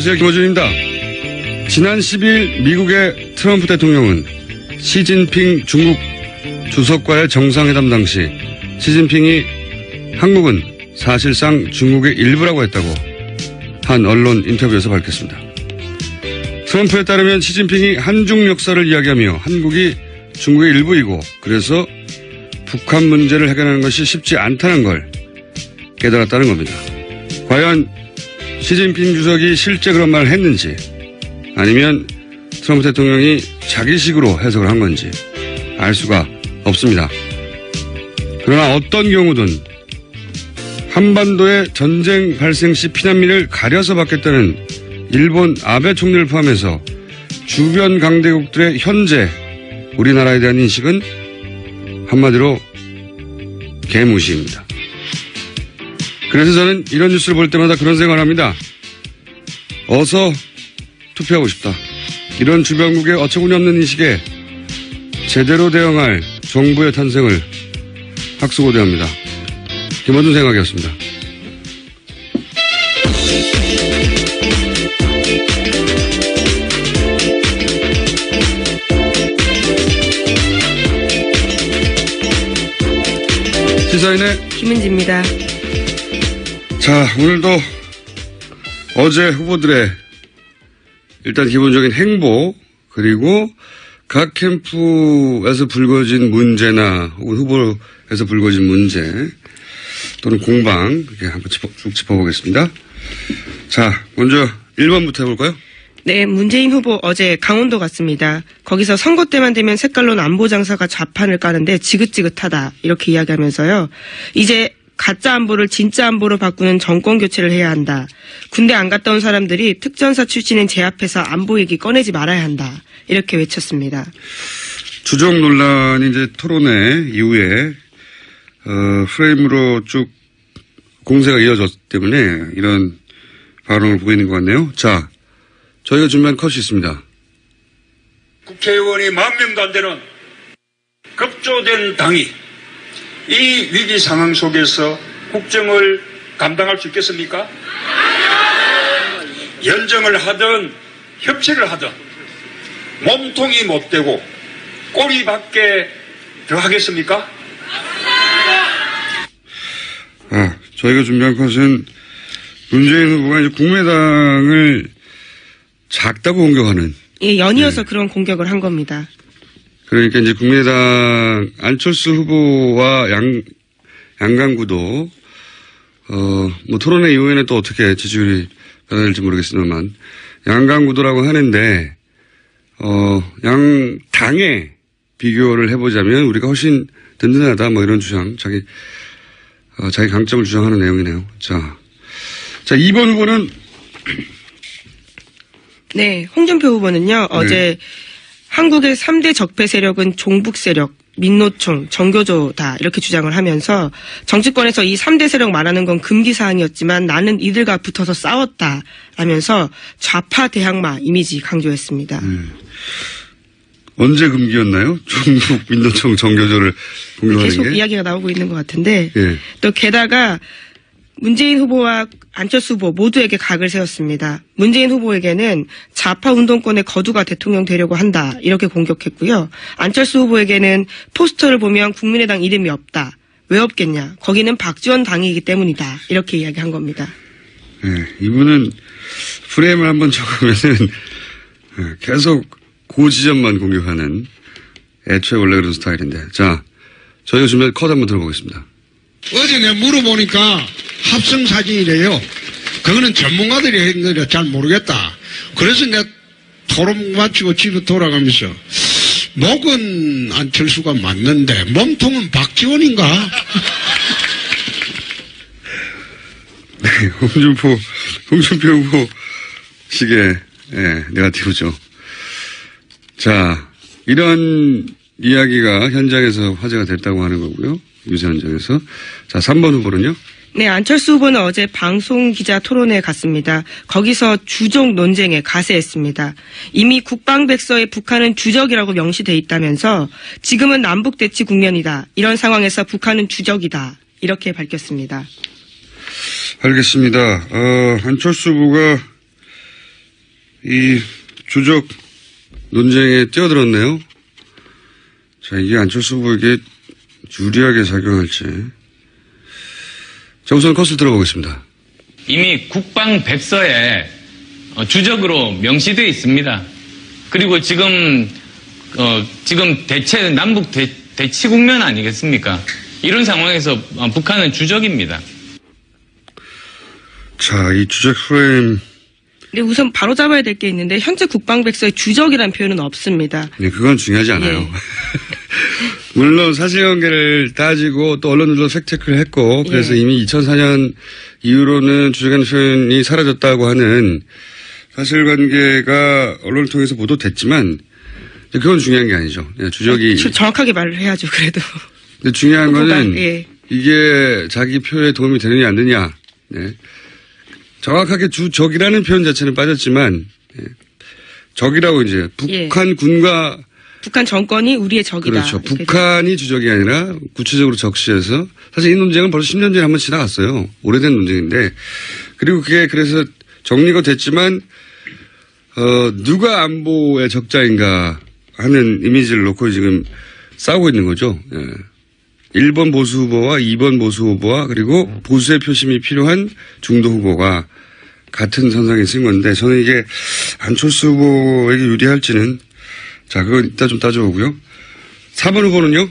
안녕하세요. 김호준입니다. 지난 10일 미국의 트럼프 대통령은 시진핑 중국 주석과의 정상회담 당시 시진핑이 한국은 사실상 중국의 일부라고 했다고 한 언론 인터뷰에서 밝혔습니다. 트럼프에 따르면 시진핑이 한중 역사를 이야기하며 한국이 중국의 일부이고 그래서 북한 문제를 해결하는 것이 쉽지 않다는 걸 깨달았다는 겁니다. 과연 시진핑 주석이 실제 그런 말을 했는지 아니면 트럼프 대통령이 자기식으로 해석을 한 건지 알 수가 없습니다. 그러나 어떤 경우든 한반도의 전쟁 발생 시 피난민을 가려서 받겠다는 일본 아베 총리를 포함해서 주변 강대국들의 현재 우리나라에 대한 인식은 한마디로 개무시입니다. 그래서 저는 이런 뉴스를 볼 때마다 그런 생각을 합니다. 어서 투표하고 싶다. 이런 주변국의 어처구니 없는 인식에 제대로 대응할 정부의 탄생을 학수고대합니다. 김어준 생각이었습니다. 시사인의 김은지입니다. 자, 오늘도 어제 후보들의 일단 기본적인 행보 그리고 각 캠프에서 불거진 문제나 혹은 후보에서 불거진 문제 또는 공방 이렇게 한번 쭉 짚어보겠습니다. 자, 먼저 1번부터 해볼까요? 네, 문재인 후보 어제 강원도 갔습니다. 거기서 선거 때만 되면 색깔론 안보 장사가 좌판을 까는데 지긋지긋하다 이렇게 이야기하면서요. 이제 가짜 안보를 진짜 안보로 바꾸는 정권 교체를 해야 한다. 군대 안 갔다 온 사람들이 특전사 출신인 제 앞에서 안보 얘기 꺼내지 말아야 한다. 이렇게 외쳤습니다. 주적 논란이 이제 토론회 이후에 프레임으로 쭉 공세가 이어졌기 때문에 이런 발언을 보고 있는 것 같네요. 자, 저희가 준비한 컷이 있습니다. 국회의원이 10,000명도 안 되는 급조된 당이 이 위기 상황 속에서 국정을 감당할 수 있겠습니까? 연정을 하든 협치를 하든 몸통이 못 되고 꼬리밖에 더 하겠습니까? 저희가 준비한 컷은 문재인 후보가 이제 국민의당을 작다고 공격하는. 예, 연이어서 그런 공격을 한 겁니다. 그러니까 이제 국민의당 안철수 후보와 양강구도 뭐 토론회 이후에는 또 어떻게 지지율이 변화될지 모르겠습니다만 양강구도라고 하는데 양 당에 비교를 해보자면 우리가 훨씬 든든하다 뭐 이런 주장 자기 강점을 주장하는 내용이네요. 자 2번 후보는 네, 홍준표 후보는요. 어제 한국의 3대 적폐 세력은 종북 세력, 민노총, 정교조다 이렇게 주장을 하면서 정치권에서 이 3대 세력 말하는 건 금기 사항이었지만 나는 이들과 붙어서 싸웠다 라면서 좌파 대항마 이미지 강조했습니다. 언제 금기였나요? 종북, 민노총, 정교조를 공격하는 계속 게? 이야기가 나오고 있는 것 같은데 예. 또 게다가 문재인 후보와 안철수 후보 모두에게 각을 세웠습니다. 문재인 후보에게는 좌파 운동권의 거두가 대통령 되려고 한다 이렇게 공격했고요. 안철수 후보에게는 포스터를 보면 국민의당 이름이 없다. 왜 없겠냐. 거기는 박지원 당이기 때문이다. 이렇게 이야기한 겁니다. 네, 이분은 프레임을 한번 적으면은 계속 그 지점만 공격하는 애초에 원래 그런 스타일인데. 자, 저희가 준비한 컷 한번 들어보겠습니다. 어제 내가 물어보니까 합성사진이래요. 그거는 전문가들이 한 거라 잘 모르겠다. 그래서 내가 토론 마치고 집에 돌아가면서 목은 안철수가 맞는데 몸통은 박지원인가? 네, 홍준표 후보 식의 네거티브죠. 자, 이런 이야기가 현장에서 화제가 됐다고 하는 거고요. 유세 현장에서. 자, 3번 후보는요? 네, 안철수 후보는 어제 방송기자 토론회에 갔습니다. 거기서 주적 논쟁에 가세했습니다. 이미 국방백서에 북한은 주적이라고 명시돼 있다면서 지금은 남북대치 국면이다. 이런 상황에서 북한은 주적이다. 이렇게 밝혔습니다. 알겠습니다. 안철수 후보가 이 주적 논쟁에 뛰어들었네요. 자, 이게 안철수 후보에게 유리하게 작용할지. 자, 우선 컷을 들어보겠습니다. 이미 국방백서에 주적으로 명시되어 있습니다. 그리고 지금 남북 대치 국면 아니겠습니까? 이런 상황에서 북한은 주적입니다. 자, 이 주적 프레임. 근데 우선 바로 잡아야 될 게 있는데 현재 국방백서에 주적이라는 표현은 없습니다. 네, 그건 중요하지 않아요. 예. 물론 사실관계를 따지고 또 언론들도 팩트체크를 했고 그래서 예. 이미 2004년 이후로는 주적이라는 표현이 사라졌다고 하는 사실관계가 언론을 통해서 보도됐지만 그건 중요한 게 아니죠. 주적이. 정확하게 말을 해야죠, 그래도. 근데 중요한 거는 예. 이게 자기 표에 도움이 되느냐 안 되느냐. 네. 정확하게 주적이라는 표현 자체는 빠졌지만 적이라고 이제 북한 군과 북한 정권이 우리의 적이다. 그렇죠. 북한이 주적이 아니라 구체적으로 적시해서 사실 이 논쟁은 벌써 10년 전에 한번 지나갔어요. 오래된 논쟁인데 그리고 그게 그래서 정리가 됐지만 누가 안보의 적자인가 하는 이미지를 놓고 지금 싸우고 있는 거죠. 예. 1번 보수 후보와 2번 보수 후보와 그리고 보수의 표심이 필요한 중도 후보가 같은 선상에 쓴 건데 저는 이게 안철수 후보에게 유리할지는 자, 그건 이따 좀 따져보고요. 4번 후보는요?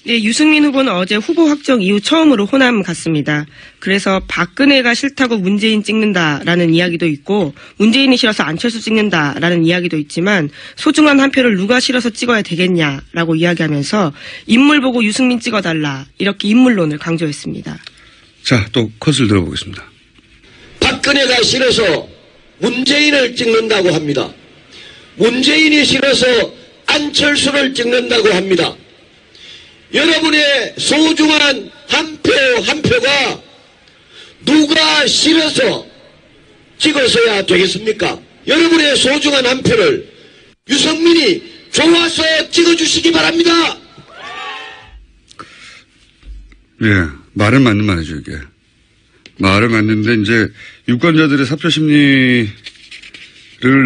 네, 유승민 후보는 어제 후보 확정 이후 처음으로 호남 갔습니다. 그래서 박근혜가 싫다고 문재인 찍는다라는 이야기도 있고 문재인이 싫어서 안철수 찍는다라는 이야기도 있지만 소중한 한 표를 누가 싫어서 찍어야 되겠냐라고 이야기하면서 인물 보고 유승민 찍어달라 이렇게 인물론을 강조했습니다. 자, 또 컷을 들어보겠습니다. 박근혜가 싫어서 문재인을 찍는다고 합니다. 문재인이 싫어서 안철수를 찍는다고 합니다. 여러분의 소중한 한 표 한 표가 누가 싫어서 찍어서야 되겠습니까? 여러분의 소중한 한 표를 유승민이 좋아서 찍어주시기 바랍니다. 예, 말은 맞는 말이죠, 이게. 말은 맞는데 이제 유권자들의 사표 심리를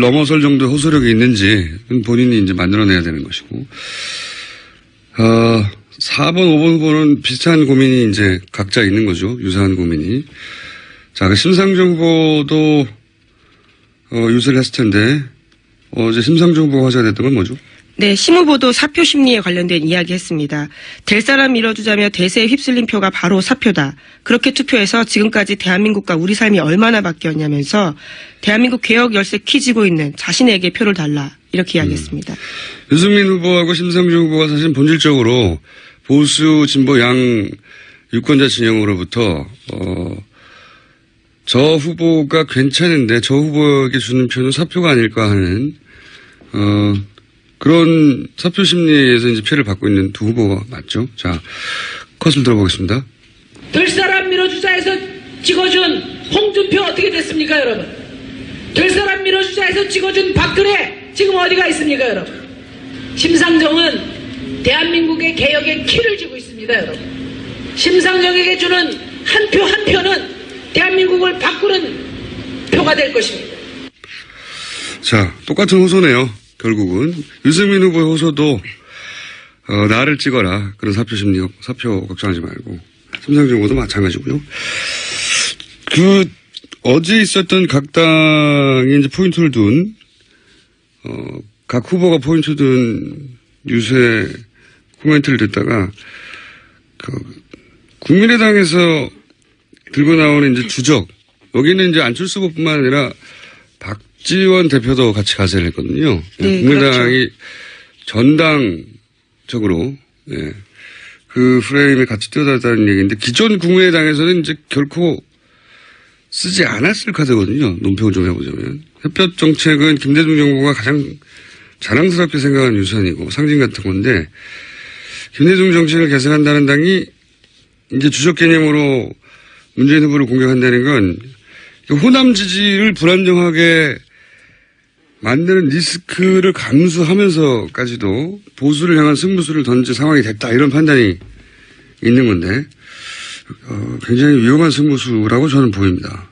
넘어설 정도의 호소력이 있는지 본인이 이제 만들어내야 되는 것이고, 4번, 5번 후보는 비슷한 고민이 이제 각자 있는 거죠. 유사한 고민이. 자, 그 심상정 후보도, 유세를 했을 텐데, 어제 심상정 후보가 화제가 됐던 건 뭐죠? 네, 심 후보도 사표 심리에 관련된 이야기 했습니다. 될 사람 밀어주자며 대세에 휩쓸린 표가 바로 사표다. 그렇게 투표해서 지금까지 대한민국과 우리 삶이 얼마나 바뀌었냐면서 대한민국 개혁 열쇠 퀴지고 있는 자신에게 표를 달라. 이렇게 이야기했습니다. 유승민 후보하고 심상정 후보가 사실 본질적으로 보수 진보 양 유권자 진영으로부터 저 후보가 괜찮은데 저 후보에게 주는 표는 사표가 아닐까 하는 그런 사표 심리에서 이제 피해를 받고 있는 두 후보가 맞죠. 자, 컷을 들어보겠습니다. 될 사람 밀어주자에서 찍어준 홍준표 어떻게 됐습니까, 여러분? 될 사람 밀어주자에서 찍어준 박근혜 지금 어디가 있습니까, 여러분? 심상정은 대한민국의 개혁의 키를 쥐고 있습니다, 여러분. 심상정에게 주는 한 표 한 표는 대한민국을 바꾸는 표가 될 것입니다. 자, 똑같은 호소네요. 결국은 유승민 후보의 호소도 나를 찍어라. 그런 사표 심리, 사표 걱정하지 말고. 심상정 후보도 마찬가지고요. 어제 있었던 각 당이 이제 포인트를 둔 각 후보가 포인트 둔 유세 코멘트를 듣다가 국민의당에서 들고 나오는 이제 주적, 여기는 이제 안철수 후보뿐만 아니라 박지원 대표도 같이 가세를 했거든요. 네, 국민의당이 그렇죠. 전당적으로 그 프레임에 같이 뛰어들었다는 얘기인데 기존 국민의당에서는 이제 결코 쓰지 않았을 카드거든요. 논평을 좀 해보자면. 햇볕 정책은 김대중 정부가 가장 자랑스럽게 생각하는 유산이고 상징 같은 건데 김대중 정책을 개선한다는 당이 이제 주적 개념으로 문재인 후보를 공격한다는 건 호남 지지를 불안정하게 만드는 리스크를 감수하면서까지도 보수를 향한 승부수를 던질 상황이 됐다 이런 판단이 있는 건데 굉장히 위험한 승부수라고 저는 보입니다.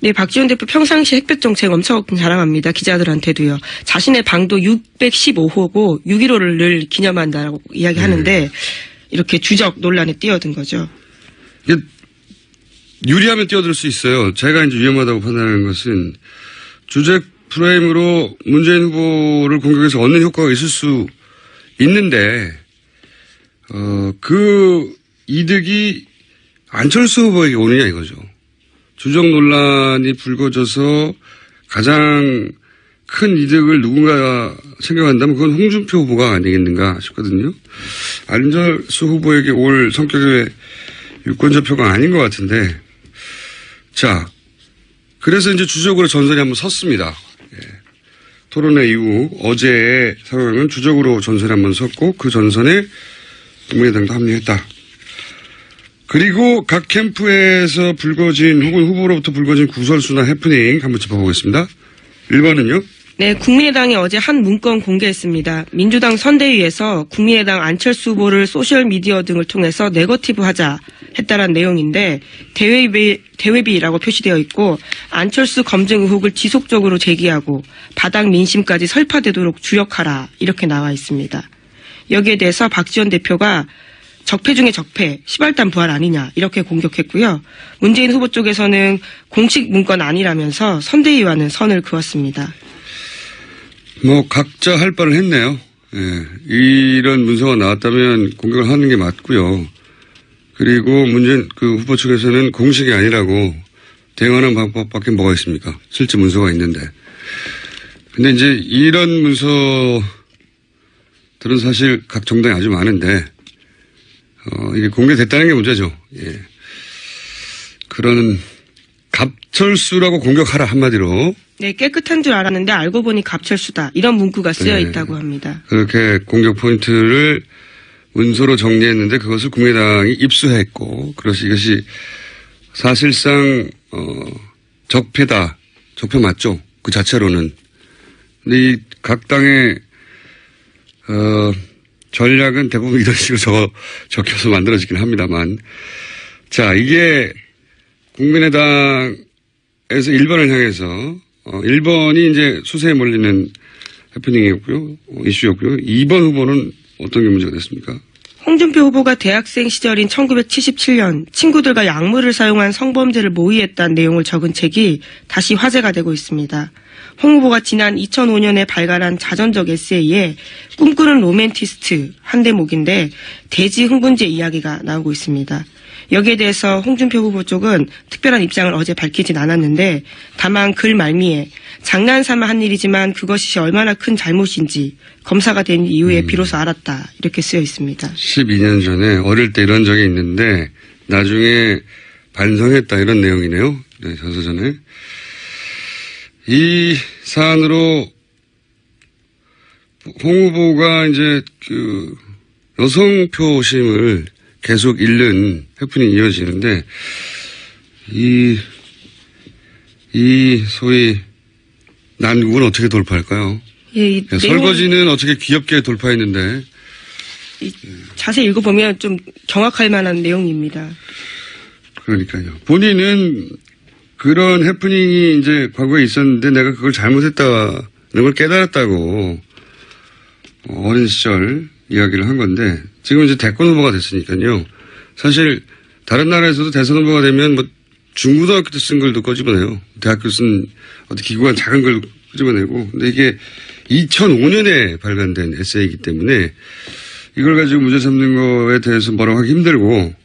네, 박지원 대표 평상시 햇볕 정책 엄청 자랑합니다. 기자들한테도요. 자신의 방도 615호고 6.15를 늘 기념한다라고 이야기하는데 이렇게 주적 논란에 뛰어든 거죠. 이게 유리하면 뛰어들 수 있어요. 제가 이제 위험하다고 판단하는 것은 주적 프레임으로 문재인 후보를 공격해서 얻는 효과가 있을 수 있는데, 그 이득이 안철수 후보에게 오느냐 이거죠. 주적 논란이 불거져서 가장 큰 이득을 누군가 생각한다면 그건 홍준표 후보가 아니겠는가 싶거든요. 안철수 후보에게 올 성격의 유권자표가 아닌 것 같은데, 자, 그래서 이제 주적으로 전선에 한번 섰습니다. 예. 토론회 이후 어제의 상황은 주적으로 전선에 한번 섰고 그 전선에 국민의당도 합류했다. 그리고 각 캠프에서 불거진 혹은 후보로부터 불거진 구설수나 해프닝 한번 짚어보겠습니다. 1번은요? 네, 국민의당이 어제 한 문건 공개했습니다. 민주당 선대위에서 국민의당 안철수 후보를 소셜미디어 등을 통해서 네거티브하자 했다란 내용인데 대외비라고 표시되어 있고 안철수 검증 의혹을 지속적으로 제기하고 바닥 민심까지 설파되도록 주력하라 이렇게 나와 있습니다. 여기에 대해서 박지원 대표가 적폐 중에 적폐, 시발단 부활 아니냐 이렇게 공격했고요. 문재인 후보 쪽에서는 공식 문건 아니라면서 선대위와는 선을 그었습니다. 뭐 각자 할 바를 했네요. 예, 이런 문서가 나왔다면 공격을 하는 게 맞고요. 그리고 문재인 그 후보 측에서는 공식이 아니라고 대응하는 방법밖에 뭐가 있습니까? 실제 문서가 있는데. 근데 이제 이런 문서들은 사실 각 정당에 아주 많은데 이게 공개됐다는 게 문제죠. 예. 그런 갑철수라고 공격하라 한마디로. 네, 깨끗한 줄 알았는데 알고 보니 갑철수다. 이런 문구가 쓰여 있다고 합니다. 그렇게 공격 포인트를 문서로 정리했는데 그것을 국민의당이 입수했고, 그래서 이것이 사실상 적폐다. 적폐 맞죠? 그 자체로는. 근데 이 각 당의 전략은 대부분 이런 식으로 적혀서 만들어지긴 합니다만. 자, 이게 국민의당에서 1번을 향해서 1번이 이제 수세에 몰리는 해프닝이었고요. 이슈였고요. 2번 후보는 어떤 게 문제가 됐습니까? 홍준표 후보가 대학생 시절인 1977년 친구들과 약물을 사용한 성범죄를 모의했다는 내용을 적은 책이 다시 화제가 되고 있습니다. 홍 후보가 지난 2005년에 발간한 자전적 에세이에 꿈꾸는 로맨티스트 한 대목인데 대지 흥분제 이야기가 나오고 있습니다. 여기에 대해서 홍준표 후보 쪽은 특별한 입장을 어제 밝히진 않았는데 다만 글 말미에 장난삼아 한 일이지만 그것이 얼마나 큰 잘못인지 검사가 된 이후에 비로소 알았다 이렇게 쓰여 있습니다. 12년 전에 어릴 때 이런 적이 있는데 나중에 반성했다 이런 내용이네요. 네, 전서전에. 이 사안으로 홍 후보가 이제 그 여성 표심을 계속 잃는 해프닝이 이어지는데 이 소위 난국은 어떻게 돌파할까요? 예, 네, 설거지는 어떻게 귀엽게 돌파했는데 자세히 읽어보면 좀 경악할 만한 내용입니다. 그러니까요. 본인은 그런 해프닝이 이제 과거에 있었는데 내가 그걸 잘못했다는 걸 깨달았다고 어린 시절 이야기를 한 건데 지금 이제 대권 후보가 됐으니까요. 사실 다른 나라에서도 대선 후보가 되면 뭐 중고등학교 때 쓴 글도 꺼집어내요. 대학교 쓴 어떤 기구한 작은 글 끄집어내고. 근데 이게 2005년에 발간된 에세이이기 때문에 이걸 가지고 문제 삼는 거에 대해서 뭐라고 하기 힘들고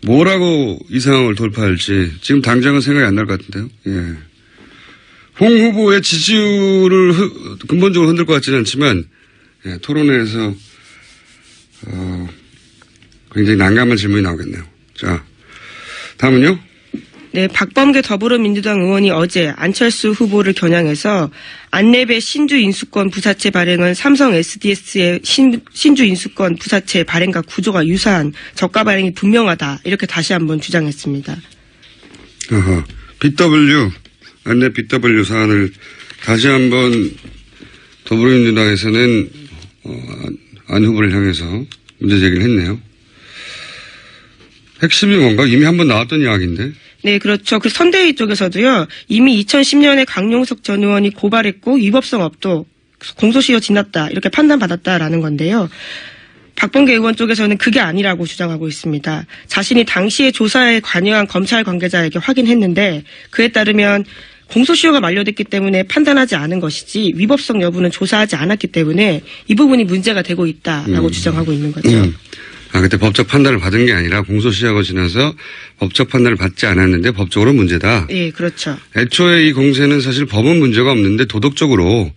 뭐라고 이 상황을 돌파할지 지금 당장은 생각이 안 날 것 같은데요. 예. 홍 후보의 지지율을 근본적으로 흔들 것 같지는 않지만 예, 토론회에서 굉장히 난감한 질문이 나오겠네요. 자, 다음은요. 네, 박범계 더불어민주당 의원이 어제 안철수 후보를 겨냥해서 안랩의 신주 인수권 부사채 발행은 삼성 SDS의 신주 인수권 부사채 발행과 구조가 유사한 저가 발행이 분명하다 이렇게 다시 한번 주장했습니다. BW 안랩 BW 사안을 다시 한번 더불어민주당에서는 안 후보를 향해서 문제 제기를 했네요. 핵심이 뭔가 이미 한번 나왔던 이야기인데. 네, 그렇죠. 그 선대위 쪽에서도요, 이미 2010년에 강용석 전 의원이 고발했고 위법성 없도 공소시효 지났다 이렇게 판단받았다라는 건데요. 박범계 의원 쪽에서는 그게 아니라고 주장하고 있습니다. 자신이 당시에 조사에 관여한 검찰 관계자에게 확인했는데 그에 따르면 공소시효가 만료됐기 때문에 판단하지 않은 것이지 위법성 여부는 조사하지 않았기 때문에 이 부분이 문제가 되고 있다라고 주장하고 있는 거죠. 그때 법적 판단을 받은 게 아니라 공소시효가 지나서 법적 판단을 받지 않았는데 법적으로 문제다. 예, 그렇죠. 애초에 이 공세는 사실 법은 문제가 없는데 도덕적으로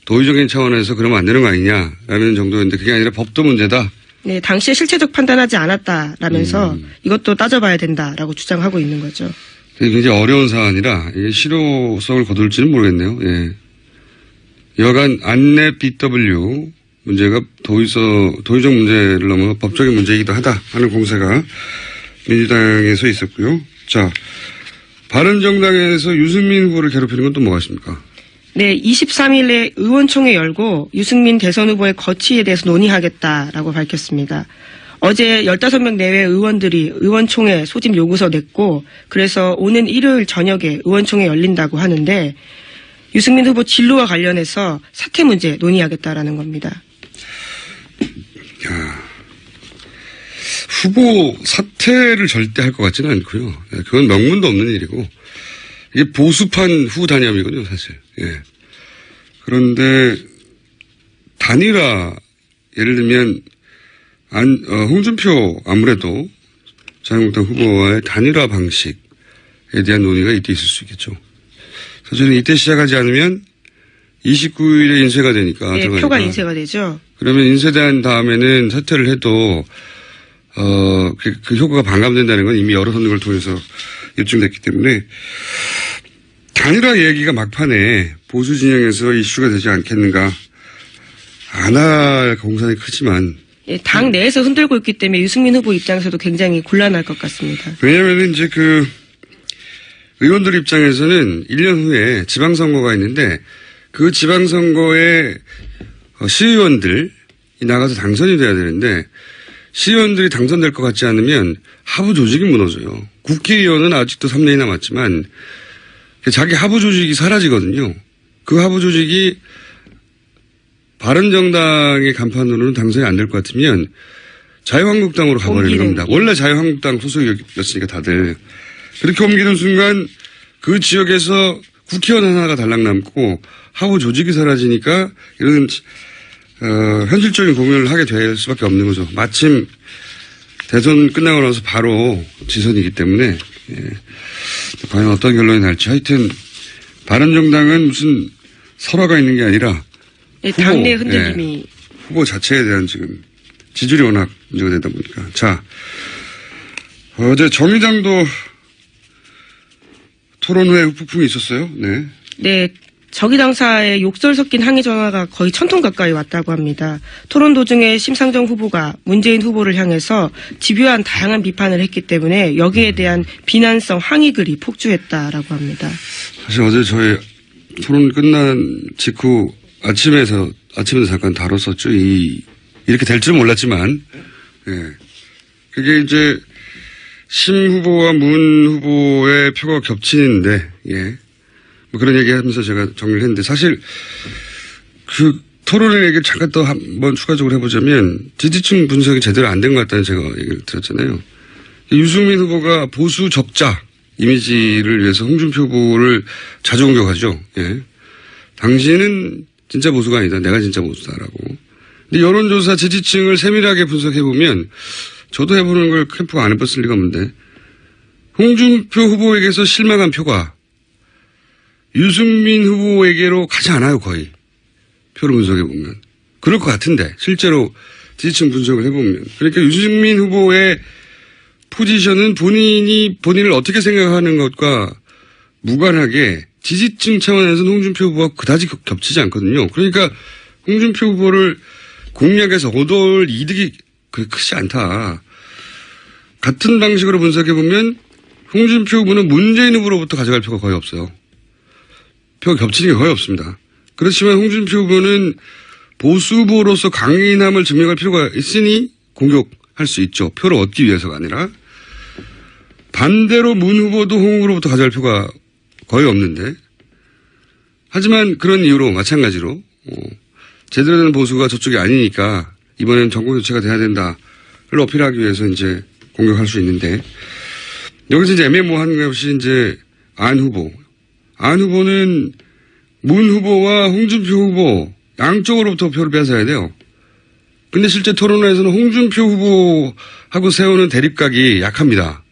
도의적인 차원에서 그러면 안 되는 거 아니냐라는 정도였는데 그게 아니라 법도 문제다. 네, 당시에 실체적 판단하지 않았다라면서 이것도 따져봐야 된다라고 주장하고 있는 거죠. 굉장히 어려운 사안이라 이게 실효성을 거둘지는 모르겠네요. 예. 여간 안내 BW 문제가 도의적 문제를 넘어 법적인 문제이기도 하다 하는 공세가 민주당에서 있었고요. 자, 바른정당에서 유승민 후보를 괴롭히는 건 또 뭐가 있습니까? 네, 23일에 의원총회 열고 유승민 대선 후보의 거취에 대해서 논의하겠다라고 밝혔습니다. 어제 15명 내외 의원들이 의원총회 소집 요구서 냈고 그래서 오는 일요일 저녁에 의원총회 열린다고 하는데 유승민 후보 진로와 관련해서 사퇴 문제 논의하겠다라는 겁니다. 후보 사퇴를 절대 할 것 같지는 않고요. 그건 명분도 없는 일이고 이게 보수판 후 단협이거든요, 사실. 예. 그런데 단일화 예를 들면 홍준표 아무래도 자유한국당 후보와의 단일화 방식에 대한 논의가 이때 있을 수 있겠죠. 사실은 이때 시작하지 않으면 29일에 인쇄가 되니까. 네, 표가 인쇄가 되죠. 그러면 인쇄된 다음에는 사퇴를 해도 그 효과가 반감된다는 건 이미 여러 선거를 통해서 입증됐기 때문에 단일화 얘기가 막판에 보수 진영에서 이슈가 되지 않겠는가. 안 할 공산이 크지만. 예, 당 내에서 흔들고 있기 때문에 유승민 후보 입장에서도 굉장히 곤란할 것 같습니다. 왜냐하면 이제 의원들 입장에서는 1년 후에 지방선거가 있는데 그 지방선거에 시의원들이 나가서 당선이 돼야 되는데 시의원들이 당선될 것 같지 않으면 하부 조직이 무너져요. 국회의원은 아직도 3년이 남았지만 자기 하부 조직이 사라지거든요. 그 하부 조직이 바른정당의 간판으로는 당선이 안 될 것 같으면 자유한국당으로 가버리는 겁니다. 원래 자유한국당 소속이었으니까 다들. 그렇게 옮기는 순간 그 지역에서 국회의원 하나가 달랑 남고 하부 조직이 사라지니까 이런 현실적인 고민을 하게 될 수밖에 없는 거죠. 마침 대선 끝나고 나서 바로 지선이기 때문에 과연 어떤 결론이 날지. 하여튼 바른정당은 무슨 설화가 있는 게 아니라 네, 당내 흔들림이. 후보 자체에 대한 지금 지지율이 워낙 문제가 되다 보니까. 자, 어제 정의당도 토론 후에 후폭풍이 있었어요. 네. 네. 저기당사의 욕설 섞인 항의 전화가 거의 1000통 가까이 왔다고 합니다. 토론 도중에 심상정 후보가 문재인 후보를 향해서 집요한 다양한 비판을 했기 때문에 여기에 대한 비난성 항의글이 폭주했다라고 합니다. 사실 어제 저희 토론 끝난 직후 아침에도 잠깐 다뤘었죠. 이렇게 될 줄 몰랐지만, 예. 그게 이제 심 후보와 문 후보의 표가 겹치는데, 예. 뭐 그런 얘기 하면서 제가 정리를 했는데 사실 그 토론의 얘기를 잠깐 또 한번 추가적으로 해보자면 지지층 분석이 제대로 안 된 것 같다는 제가 얘기를 드렸잖아요. 유승민 후보가 보수 적자 이미지를 위해서 홍준표 후보를 자주 공격하죠. 예. 당신은 진짜 보수가 아니다. 내가 진짜 보수다라고. 근데 여론조사 지지층을 세밀하게 분석해보면 저도 해보는 걸 캠프가 안 해봤을 리가 없는데 홍준표 후보에게서 실망한 표가 유승민 후보에게로 가지 않아요, 거의. 표를 분석해보면. 그럴 것 같은데, 실제로 지지층 분석을 해보면. 그러니까 유승민 후보의 포지션은 본인을 어떻게 생각하는 것과 무관하게 지지층 차원에서는 홍준표 후보와 그다지 겹치지 않거든요. 그러니까 홍준표 후보를 공략해서 얻을 이득이 그렇게 크지 않다. 같은 방식으로 분석해보면 홍준표 후보는 문재인 후보로부터 가져갈 표가 거의 없어요. 표가 겹치는 게 거의 없습니다. 그렇지만 홍준표 후보는 보수 후보로서 강인함을 증명할 필요가 있으니 공격할 수 있죠. 표를 얻기 위해서가 아니라. 반대로 문 후보도 홍 후보로부터 가져갈 표가 거의 없는데, 하지만 그런 이유로 마찬가지로 제대로 된 보수가 저쪽이 아니니까 이번엔 정권 교체가 돼야 된다를 어필하기 위해서 이제 공격할 수 있는데, 여기서 이제 애매모호한 것이 이제 안 후보. 안 후보는 문 후보와 홍준표 후보 양쪽으로부터 표를 뺏어야 돼요. 근데 실제 토론회에서는 홍준표 후보하고 세우는 대립각이 약합니다.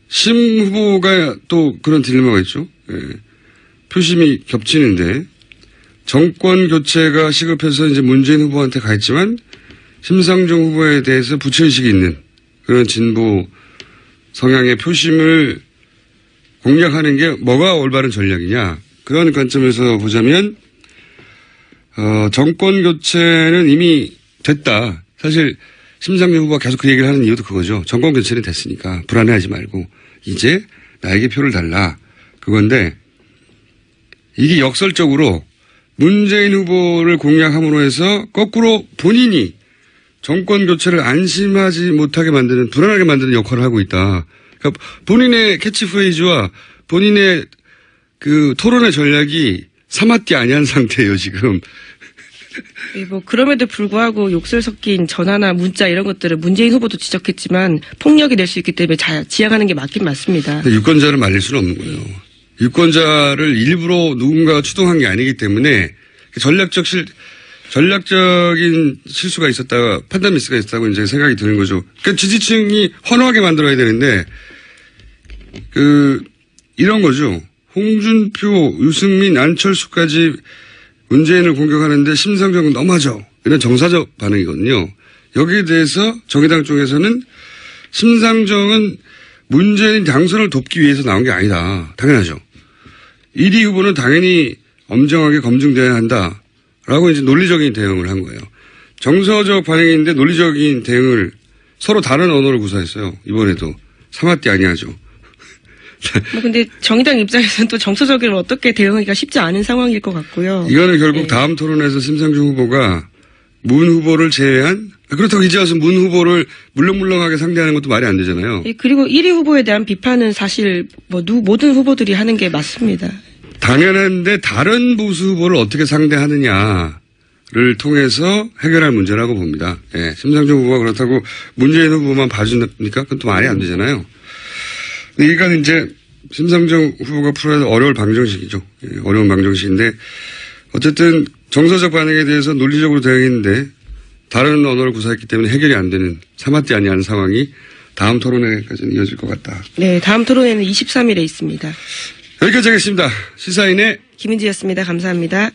심 후보가 또 그런 딜레마가 있죠. 예. 표심이 겹치는데 정권 교체가 시급해서 이제 문재인 후보한테 가 있지만 심상정 후보에 대해서 부처의식이 있는 그런 진보 성향의 표심을 공략하는 게 뭐가 올바른 전략이냐. 그런 관점에서 보자면 정권 교체는 이미 됐다. 사실 심상정 후보가 계속 그 얘기를 하는 이유도 그거죠. 정권 교체는 됐으니까 불안해하지 말고 이제 나에게 표를 달라. 그건데 이게 역설적으로 문재인 후보를 공략함으로 해서 거꾸로 본인이 정권 교체를 안심하지 못하게 만드는, 불안하게 만드는 역할을 하고 있다. 그러니까 본인의 캐치프레이즈와 본인의 그 토론의 전략이 사맞지 아니한 상태예요, 지금. 뭐 그럼에도 불구하고 욕설 섞인 전화나 문자 이런 것들을 문재인 후보도 지적했지만 폭력이 될 수 있기 때문에 지양하는 게 맞긴 맞습니다. 유권자를 말릴 수는 없는 거예요. 유권자를 일부러 누군가가 추동한 게 아니기 때문에 전략적인 실수가 있었다, 판단 미스가 있었다고 이제 생각이 드는 거죠. 그러니까 지지층이 환호하게 만들어야 되는데 이런 거죠. 홍준표, 유승민, 안철수까지 문재인을 공격하는데 심상정은 너무하죠. 이런 정사적 반응이거든요. 여기에 대해서 정의당 쪽에서는 심상정은 문재인 당선을 돕기 위해서 나온 게 아니다. 당연하죠. 1위 후보는 당연히 엄정하게 검증돼야 한다라고 이제 논리적인 대응을 한 거예요. 정서적 반응인데 논리적인 대응을 서로 다른 언어를 구사했어요. 이번에도. 사맞디 아니하죠. 뭐 근데 정의당 입장에서는 또 정서적으로 어떻게 대응하기가 쉽지 않은 상황일 것 같고요. 이거는 결국 다음 토론에서 심상정 후보가 문 후보를 제외한, 그렇다고 이제 와서 문 후보를 물렁물렁하게 상대하는 것도 말이 안 되잖아요. 그리고 1위 후보에 대한 비판은 사실 모든 후보들이 하는 게 맞습니다. 당연한데 다른 보수 후보를 어떻게 상대하느냐를 통해서 해결할 문제라고 봅니다. 예, 심상정 후보가 그렇다고 문재인 후보만 봐준다니까 그건 또 말이 안 되잖아요. 이건 이제 심상정 후보가 풀어야 할 어려운 방정식이죠. 예, 어려운 방정식인데 어쨌든 정서적 반응에 대해서 논리적으로 대응했는데 다른 언어를 구사했기 때문에 해결이 안 되는 사맞지 아니하는 상황이 다음 토론회까지는 이어질 것 같다. 네, 다음 토론회는 23일에 있습니다. 여기까지 하겠습니다. 시사인의 김은지였습니다. 감사합니다.